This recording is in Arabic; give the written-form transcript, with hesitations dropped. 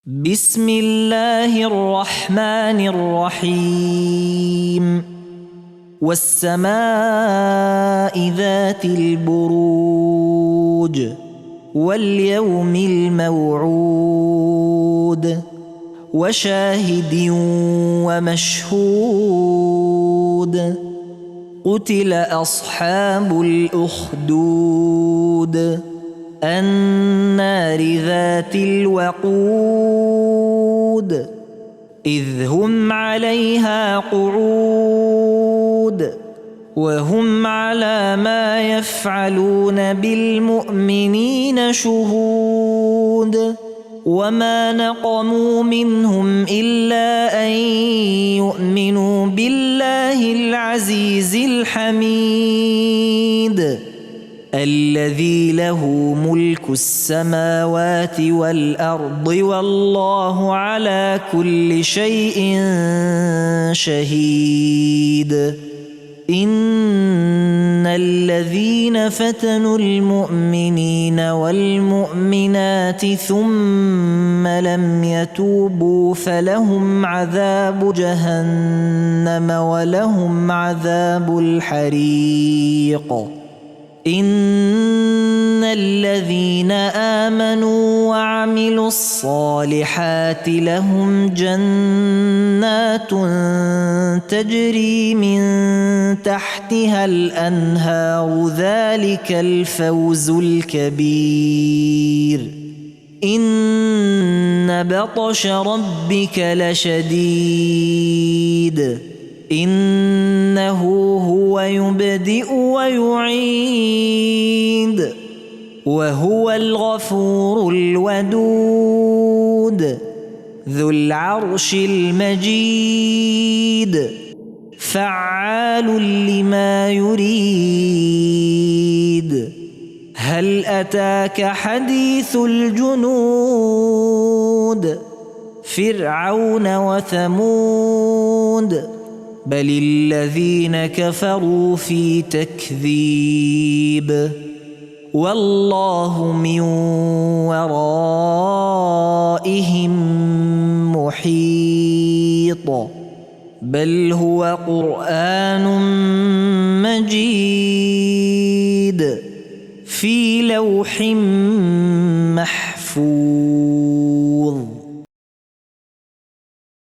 بسم الله الرحمن الرحيم والسماء ذات البروج واليوم الموعود وشاهد ومشهود قتل أصحاب الأخدود النار ذات الوقود إذ هم عليها قعود وهم على ما يفعلون بالمؤمنين شهود وما نقموا منهم إلا أن يؤمنوا بالله العزيز الحميد الذي له ملك السماوات والأرض والله على كل شيء شهيد إن الذين فتنوا المؤمنين والمؤمنات ثم لم يتوبوا فلهم عذاب جهنم ولهم عذاب الحريق إن الذين آمنوا وعملوا الصالحات لهم جنات تجري من تحتها الأنهار ذلك الفوز الكبير إن بطش ربك لشديد إنه هو يبدئ ويعيد وهو الغفور الودود ذو العرش المجيد فعال لما يريد هل أتاك حديث الجنود فرعون وثمود بل الذين كفروا في تكذيب والله من ورائهم محيط بل هو قرآن مجيد في لوح محفوظ